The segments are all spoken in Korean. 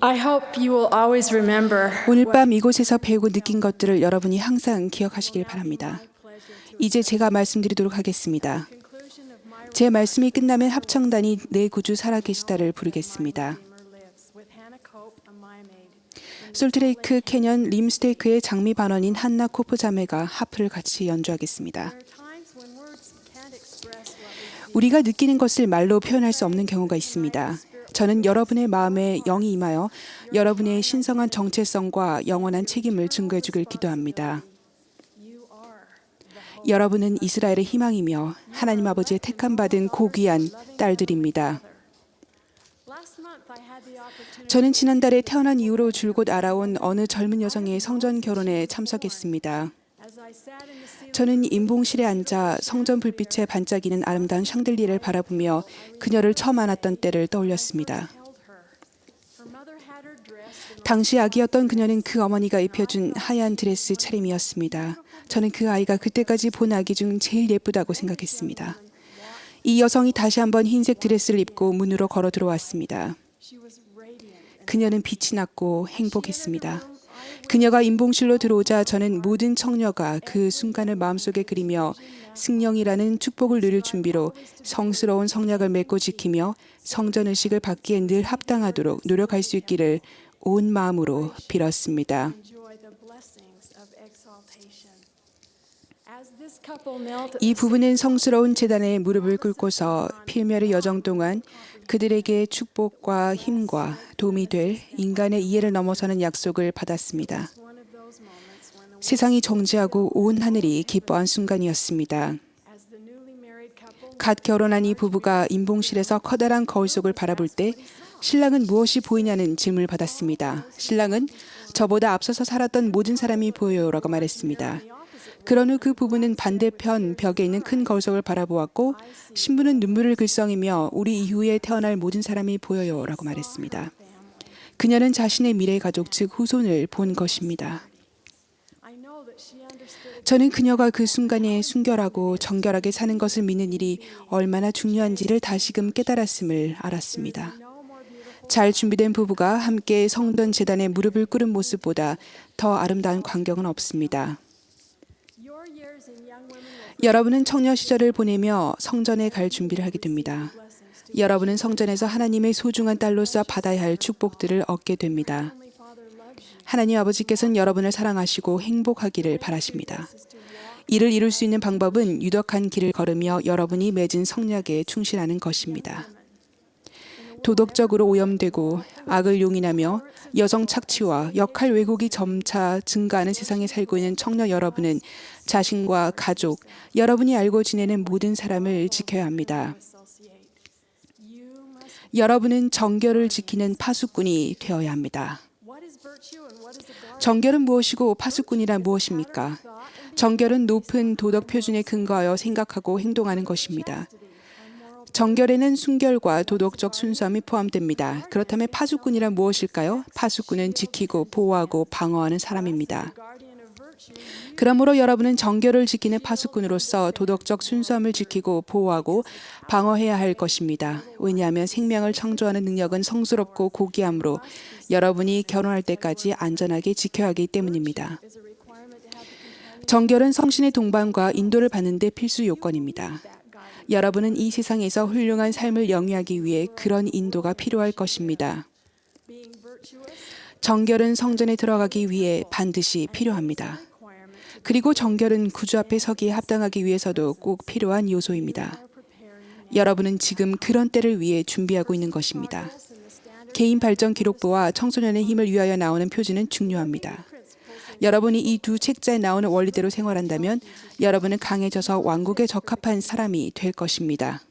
I hope you will always remember 오늘 밤 이곳에서 배우고 느낀 것들을 여러분이 항상 기억하시길 바랍니다. 이제 제가 말씀드리도록 하겠습니다. 제 말씀이 끝나면 합창단이 내 구주 살아계시다를 부르겠습니다. 솔트레이크 캐년 림스테이크의 장미 반원인 한나 코프 자매가 하프를 같이 연주하겠습니다. 우리가 느끼는 것을 말로 표현할 수 없는 경우가 있습니다. 저는 여러분의 마음에 영이 임하여 여러분의 신성한 정체성과 영원한 책임을 증거해 주길 기도합니다. 여러분은 이스라엘의 희망이며 하나님 아버지의 택함받은 고귀한 딸들입니다. 저는 지난달에 태어난 이후로 줄곧 알아온 어느 젊은 여성의 성전 결혼에 참석했습니다. 저는 임봉실에 앉아 성전 불빛에 반짝이는 아름다운 샹들리에를 바라보며 그녀를 처음 안았던 때를 떠올렸습니다. 당시 아기였던 그녀는 그 어머니가 입혀준 하얀 드레스 차림이었습니다. 저는 그 아이가 그때까지 본 아기 중 제일 예쁘다고 생각했습니다. 이 여성이 다시 한번 흰색 드레스를 입고 문으로 걸어 들어왔습니다. 그녀는 빛이 났고 행복했습니다. 그녀가 임봉실로 들어오자 저는 모든 청녀가 그 순간을 마음속에 그리며 승령이라는 축복을 누릴 준비로 성스러운 성약을 맺고 지키며 성전의식을 받기에 늘 합당하도록 노력할 수 있기를 온 마음으로 빌었습니다. 이 부부는 성스러운 제단에 무릎을 꿇고서 필멸의 여정 동안 그들에게 축복과 힘과 도움이 될 인간의 이해를 넘어서는 약속을 받았습니다. 세상이 정지하고 온 하늘이 기뻐한 순간이었습니다. 갓 결혼한 이 부부가 임봉실에서 커다란 거울 속을 바라볼 때 신랑은 무엇이 보이냐는 질문을 받았습니다. 신랑은 저보다 앞서서 살았던 모든 사람이 보여요라고 말했습니다. 그런 후 그 부부는 반대편 벽에 있는 큰 거울 속을 바라보았고 신부는 눈물을 글썽이며 우리 이후에 태어날 모든 사람이 보여요라고 말했습니다. 그녀는 자신의 미래 가족 즉 후손을 본 것입니다. 저는 그녀가 그 순간에 순결하고 정결하게 사는 것을 믿는 일이 얼마나 중요한지를 다시금 깨달았음을 알았습니다. 잘 준비된 부부가 함께 성전 제단에 무릎을 꿇은 모습보다 더 아름다운 광경은 없습니다. 여러분은 청년 시절을 보내며 성전에 갈 준비를 하게 됩니다. 여러분은 성전에서 하나님의 소중한 딸로서 받아야 할 축복들을 얻게 됩니다. 하나님 아버지께서는 여러분을 사랑하시고 행복하기를 바라십니다. 이를 이룰 수 있는 방법은 유덕한 길을 걸으며 여러분이 맺은 성약에 충실하는 것입니다. 도덕적으로 오염되고 악을 용인하며 여성 착취와 역할 왜곡이 점차 증가하는 세상에 살고 있는 청년 여러분은 자신과 가족, 여러분이 알고 지내는 모든 사람을 지켜야 합니다. 여러분은 정결을 지키는 파수꾼이 되어야 합니다. 정결은 무엇이고 파수꾼이란 무엇입니까? 정결은 높은 도덕 표준에 근거하여 생각하고 행동하는 것입니다. 정결에는 순결과 도덕적 순수함이 포함됩니다. 그렇다면 파수꾼이란 무엇일까요? 파수꾼은 지키고 보호하고 방어하는 사람입니다. 그러므로 여러분은 정결을 지키는 파수꾼으로서 도덕적 순수함을 지키고 보호하고 방어해야 할 것입니다. 왜냐하면 생명을 창조하는 능력은 성스럽고 고귀함으로 여러분이 결혼할 때까지 안전하게 지켜야 하기 때문입니다. 정결은 성신의 동반과 인도를 받는 데 필수 요건입니다. 여러분은 이 세상에서 훌륭한 삶을 영위하기 위해 그런 인도가 필요할 것입니다. 정결은 성전에 들어가기 위해 반드시 필요합니다. 그리고 정결은 구주 앞에 서기에 합당하기 위해서도 꼭 필요한 요소입니다. 여러분은 지금 그런 때를 위해 준비하고 있는 것입니다. 개인 발전 기록부와 청소년의 힘을 위하여 나오는 표지는 중요합니다. 여러분이 이 두 책자에 나오는 원리대로 생활한다면 여러분은 강해져서 왕국에 적합한 사람이 될 것입니다.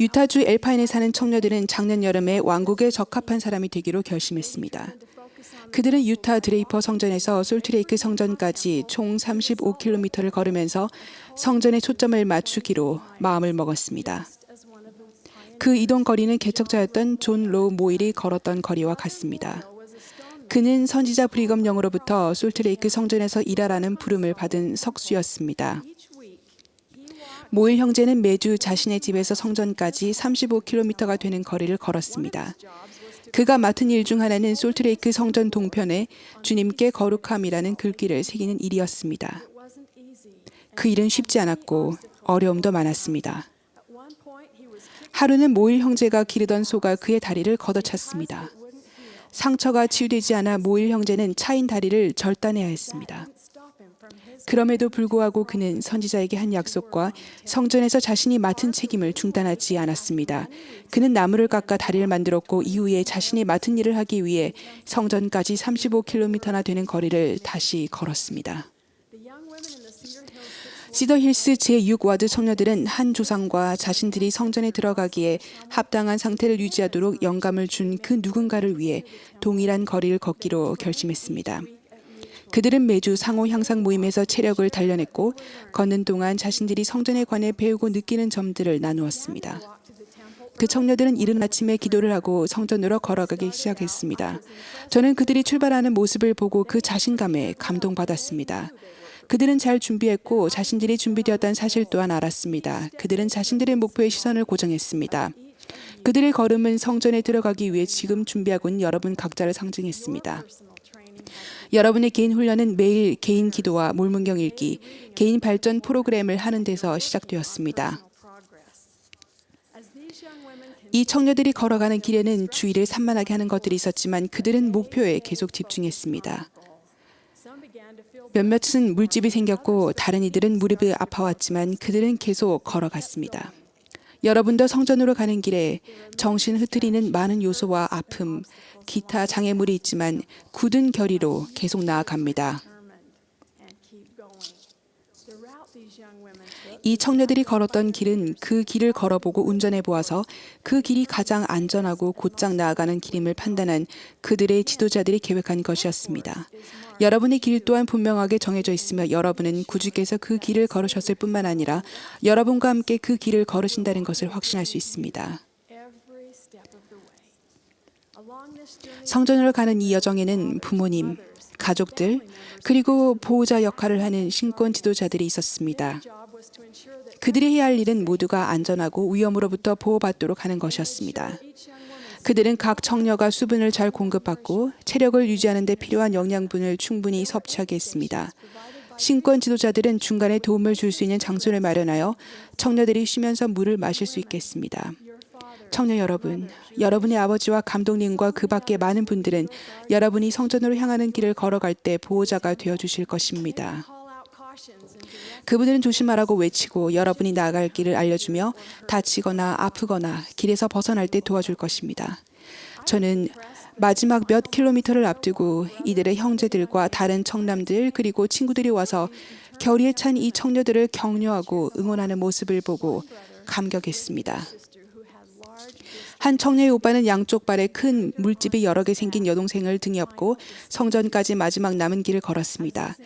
유타주 엘파인에 사는 청년들은 작년 여름에 왕국에 적합한 사람이 되기로 결심했습니다. 그들은 유타 드레이퍼 성전에서 솔트레이크 성전까지 총 35km를 걸으면서 성전에 초점을 맞추기로 마음을 먹었습니다. 그 이동 거리는 개척자였던 존 로우 모일이 걸었던 거리와 같습니다. 그는 선지자 브리검 영으로부터 솔트레이크 성전에서 일하라는 부름을 받은 석수였습니다. 모일 형제는 매주 자신의 집에서 성전까지 35km가 되는 거리를 걸었습니다. 그가 맡은 일 중 하나는 솔트레이크 성전 동편에 주님께 거룩함이라는 글귀를 새기는 일이었습니다. 그 일은 쉽지 않았고 어려움도 많았습니다. 하루는 모일 형제가 기르던 소가 그의 다리를 걷어찼습니다. 상처가 치유되지 않아 모일 형제는 차인 다리를 절단해야 했습니다. 그럼에도 불구하고 그는 선지자에게 한 약속과 성전에서 자신이 맡은 책임을 중단하지 않았습니다. 그는 나무를 깎아 다리를 만들었고 이후에 자신이 맡은 일을 하기 위해 성전까지 35km나 되는 거리를 다시 걸었습니다. 시더힐스 제6와드 청년들은 한 조상과 자신들이 성전에 들어가기에 합당한 상태를 유지하도록 영감을 준 그 누군가를 위해 동일한 거리를 걷기로 결심했습니다. 그들은 매주 상호 향상 모임에서 체력을 단련했고 걷는 동안 자신들이 성전에 관해 배우고 느끼는 점들을 나누었습니다. 그 청년들은 이른 아침에 기도를 하고 성전으로 걸어가기 시작했습니다. 저는 그들이 출발하는 모습을 보고 그 자신감에 감동받았습니다. 그들은 잘 준비했고 자신들이 준비되었다는 사실 또한 알았습니다. 그들은 자신들의 목표에 시선을 고정했습니다. 그들의 걸음은 성전에 들어가기 위해 지금 준비하고 있는 여러분 각자를 상징했습니다. 여러분의 개인 훈련은 매일 개인 기도와 몰문경 읽기, 개인 발전 프로그램을 하는 데서 시작되었습니다. 이 청년들이 걸어가는 길에는 주의를 산만하게 하는 것들이 있었지만 그들은 목표에 계속 집중했습니다. 몇몇은 물집이 생겼고 다른 이들은 무릎이 아파왔지만 그들은 계속 걸어갔습니다. 여러분도 성전으로 가는 길에 정신 흐트리는 많은 요소와 아픔, 기타 장애물이 있지만 굳은 결의로 계속 나아갑니다. 이 청년들이 걸었던 길은 그 길을 걸어보고 운전해 보아서 그 길이 가장 안전하고 곧장 나아가는 길임을 판단한 그들의 지도자들이 계획한 것이었습니다. 여러분의 길 또한 분명하게 정해져 있으며 여러분은 구주께서 그 길을 걸으셨을 뿐만 아니라 여러분과 함께 그 길을 걸으신다는 것을 확신할 수 있습니다. 성전으로 가는 이 여정에는 부모님, 가족들, 그리고 보호자 역할을 하는 신권 지도자들이 있었습니다. 그들이 해야 할 일은 모두가 안전하고 위험으로부터 보호받도록 하는 것이었습니다. 그들은 각 청녀가 수분을 잘 공급받고 체력을 유지하는 데 필요한 영양분을 충분히 섭취하게 했습니다. 신권 지도자들은 중간에 도움을 줄 수 있는 장소를 마련하여 청녀들이 쉬면서 물을 마실 수 있겠습니다. 청년 여러분, 여러분의 아버지와 감독님과 그 밖의 많은 분들은 여러분이 성전으로 향하는 길을 걸어갈 때 보호자가 되어주실 것입니다. 그분들은 조심하라고 외치고 여러분이 나아갈 길을 알려주며 다치거나 아프거나 길에서 벗어날 때 도와줄 것입니다. 저는 마지막 몇 킬로미터를 앞두고 이들의 형제들과 다른 청남들 그리고 친구들이 와서 결의에 찬 이 청녀들을 격려하고 응원하는 모습을 보고 감격했습니다. 한 청년의 오빠는 양쪽 발에 큰 물집이 여러 개 생긴 여동생을 등에 업고 성전까지 마지막 남은 길을 걸었습니다.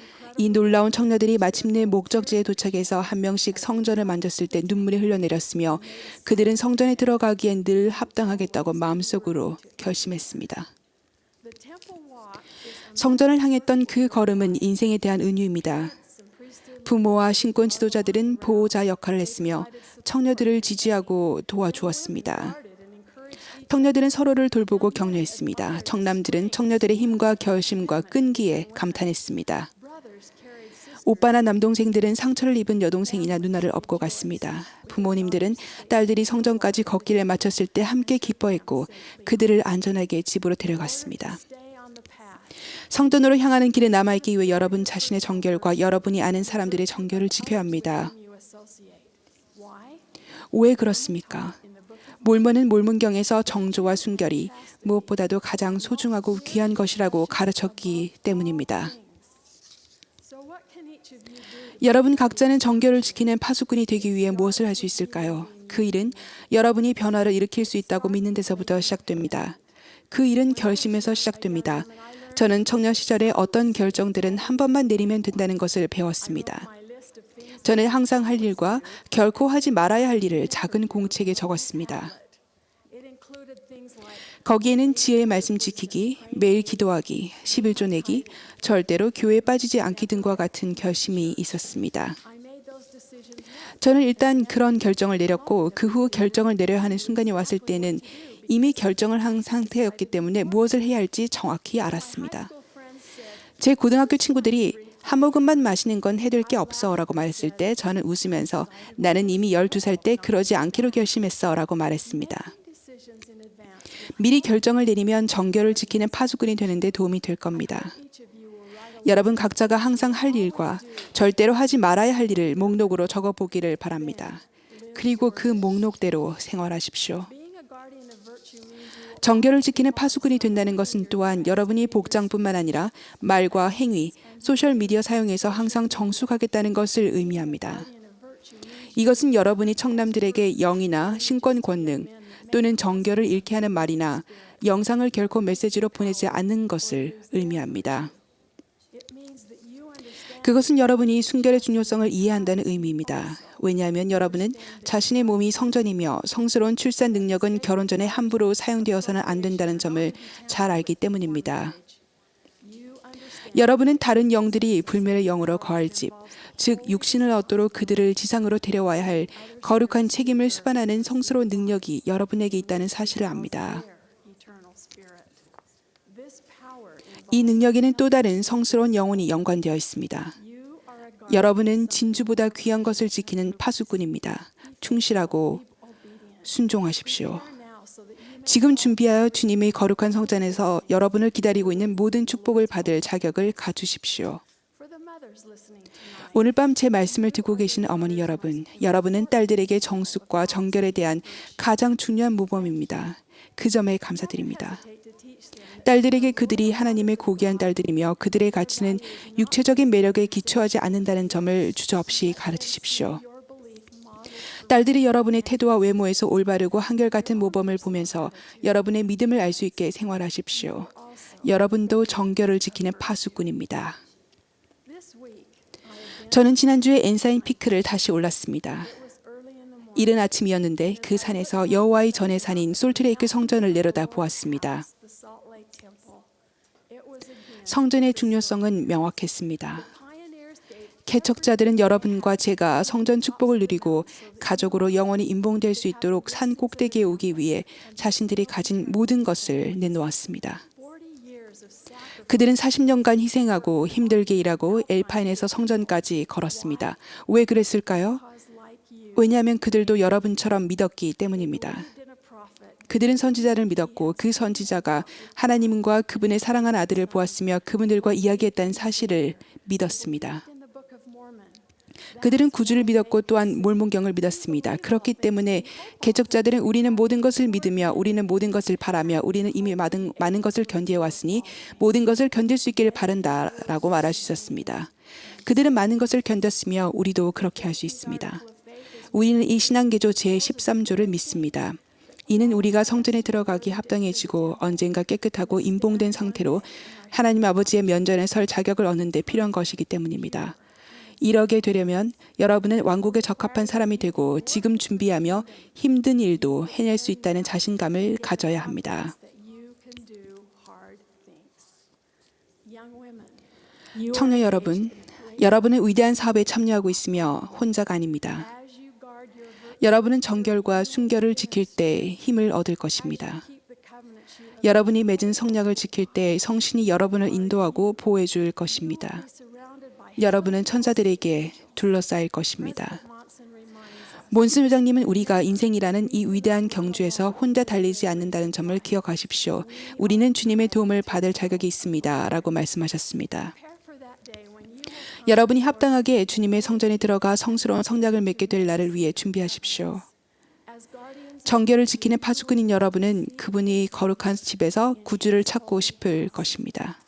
이 놀라운 청년들이 마침내 목적지에 도착해서 한 명씩 성전을 만졌을 때 눈물이 흘러내렸으며 그들은 성전에 들어가기엔 늘 합당하겠다고 마음속으로 결심했습니다. 성전을 향했던 그 걸음은 인생에 대한 은유입니다. 부모와 신권 지도자들은 보호자 역할을 했으며 청년들을 지지하고 도와주었습니다. 청년들은 서로를 돌보고 격려했습니다. 청남들은 청년들의 힘과 결심과 끈기에 감탄했습니다. 오빠나 남동생들은 상처를 입은 여동생이나 누나를 업고 갔습니다. 부모님들은 딸들이 성전까지 걷기를 마쳤을 때 함께 기뻐했고 그들을 안전하게 집으로 데려갔습니다. 성전으로 향하는 길에 남아있기 위해 여러분 자신의 정결과 여러분이 아는 사람들의 정결을 지켜야 합니다. 왜 그렇습니까? 몰몬은 몰문경에서 정조와 순결이 무엇보다도 가장 소중하고 귀한 것이라고 가르쳤기 때문입니다. 여러분 각자는 정결을 지키는 파수꾼이 되기 위해 무엇을 할 수 있을까요? 그 일은 여러분이 변화를 일으킬 수 있다고 믿는 데서부터 시작됩니다. 그 일은 결심에서 시작됩니다. 저는 청년 시절에 어떤 결정들은 한 번만 내리면 된다는 것을 배웠습니다. 저는 항상 할 일과 결코 하지 말아야 할 일을 작은 공책에 적었습니다. 거기에는 지혜의 말씀 지키기, 매일 기도하기, 11조 내기, 절대로 교회에 빠지지 않기 등과 같은 결심이 있었습니다. 저는 일단 그런 결정을 내렸고 그 후 결정을 내려야 하는 순간이 왔을 때는 이미 결정을 한 상태였기 때문에 무엇을 해야 할지 정확히 알았습니다. 제 고등학교 친구들이 한 모금만 마시는 건 해될 게 없어 라고 말했을 때 저는 웃으면서 나는 이미 12살 때 그러지 않기로 결심했어 라고 말했습니다. 미리 결정을 내리면 정결을 지키는 파수꾼이 되는 데 도움이 될 겁니다. 여러분 각자가 항상 할 일과 절대로 하지 말아야 할 일을 목록으로 적어보기를 바랍니다. 그리고 그 목록대로 생활하십시오. 정결을 지키는 파수꾼이 된다는 것은 또한 여러분이 복장뿐만 아니라 말과 행위, 소셜미디어 사용에서 항상 정숙하겠다는 것을 의미합니다. 이것은 여러분이 청남들에게 영이나 신권 권능 또는 정결을 잃게 하는 말이나 영상을 결코 메시지로 보내지 않는 것을 의미합니다. 그것은 여러분이 순결의 중요성을 이해한다는 의미입니다. 왜냐하면 여러분은 자신의 몸이 성전이며 성스러운 출산 능력은 결혼 전에 함부로 사용되어서는 안 된다는 점을 잘 알기 때문입니다. 여러분은 다른 영들이 불멸의 영으로 거할 집, 즉 육신을 얻도록 그들을 지상으로 데려와야 할 거룩한 책임을 수반하는 성스러운 능력이 여러분에게 있다는 사실을 압니다. 이 능력에는 또 다른 성스러운 영혼이 연관되어 있습니다. 여러분은 진주보다 귀한 것을 지키는 파수꾼입니다. 충실하고 순종하십시오. 지금 준비하여 주님의 거룩한 성전에서 여러분을 기다리고 있는 모든 축복을 받을 자격을 갖추십시오. 오늘 밤 제 말씀을 듣고 계신 어머니 여러분, 여러분은 딸들에게 정숙과 정결에 대한 가장 중요한 모범입니다. 그 점에 감사드립니다. 딸들에게 그들이 하나님의 고귀한 딸들이며 그들의 가치는 육체적인 매력에 기초하지 않는다는 점을 주저없이 가르치십시오. 딸들이 여러분의 태도와 외모에서 올바르고 한결같은 모범을 보면서 여러분의 믿음을 알 수 있게 생활하십시오. 여러분도 정결을 지키는 파수꾼입니다. 저는 지난주에 엔사인 피크를 다시 올랐습니다. 이른 아침이었는데 그 산에서 여호와의 전의 산인 솔트레이크 성전을 내려다 보았습니다. 성전의 중요성은 명확했습니다. 개척자들은 여러분과 제가 성전 축복을 누리고 가족으로 영원히 임봉될 수 있도록 산 꼭대기에 오기 위해 자신들이 가진 모든 것을 내놓았습니다. 그들은 40년간 희생하고 힘들게 일하고 엘파인에서 성전까지 걸었습니다. 왜 그랬을까요? 왜냐하면 그들도 여러분처럼 믿었기 때문입니다. 그들은 선지자를 믿었고 그 선지자가 하나님과 그분의 사랑한 아들을 보았으며 그분들과 이야기했다는 사실을 믿었습니다. 그들은 구주를 믿었고 또한 몰몬경을 믿었습니다. 그렇기 때문에 개척자들은 우리는 모든 것을 믿으며 우리는 모든 것을 바라며 우리는 이미 많은 것을 견디해왔으니 모든 것을 견딜 수 있기를 바란다라고 말할 수 있었습니다. 그들은 많은 것을 견뎠으며 우리도 그렇게 할 수 있습니다. 우리는 이 신앙개조 제13조를 믿습니다. 이는 우리가 성전에 들어가기 합당해지고 언젠가 깨끗하고 임봉된 상태로 하나님 아버지의 면전에 설 자격을 얻는 데 필요한 것이기 때문입니다. 이러게 되려면 여러분은 왕국에 적합한 사람이 되고 지금 준비하며 힘든 일도 해낼 수 있다는 자신감을 가져야 합니다. 청년 여러분, 여러분은 위대한 사업에 참여하고 있으며 혼자가 아닙니다. 여러분은 정결과 순결을 지킬 때 힘을 얻을 것입니다. 여러분이 맺은 성약을 지킬 때 성신이 여러분을 인도하고 보호해 줄 것입니다. 여러분은 천사들에게 둘러싸일 것입니다. 몬슨 회장님은 우리가 인생이라는 이 위대한 경주에서 혼자 달리지 않는다는 점을 기억하십시오. 우리는 주님의 도움을 받을 자격이 있습니다. 라고 말씀하셨습니다. 여러분이 합당하게 주님의 성전에 들어가 성스러운 성약을 맺게 될 날을 위해 준비하십시오. 정결을 지키는 파수꾼인 여러분은 그분이 거룩한 집에서 구주를 찾고 싶을 것입니다.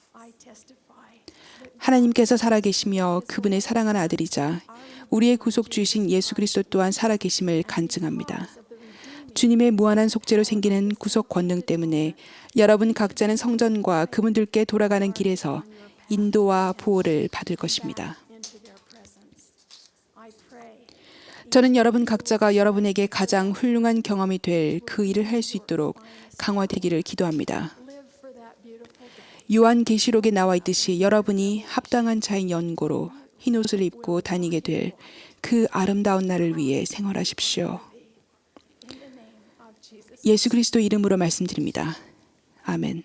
하나님께서 살아계시며 그분의 사랑하는 아들이자 우리의 구속주이신 예수 그리스도 또한 살아계심을 간증합니다. 주님의 무한한 속죄로 생기는 구속 권능 때문에 여러분 각자는 성전과 그분들께 돌아가는 길에서 인도와 보호를 받을 것입니다. 저는 여러분 각자가 여러분에게 가장 훌륭한 경험이 될 그 일을 할 수 있도록 강화되기를 기도합니다. 요한계시록에 나와 있듯이 여러분이 합당한 자인 연고로 흰옷을 입고 다니게 될 그 아름다운 날을 위해 생활하십시오. 예수 그리스도 이름으로 말씀드립니다. 아멘.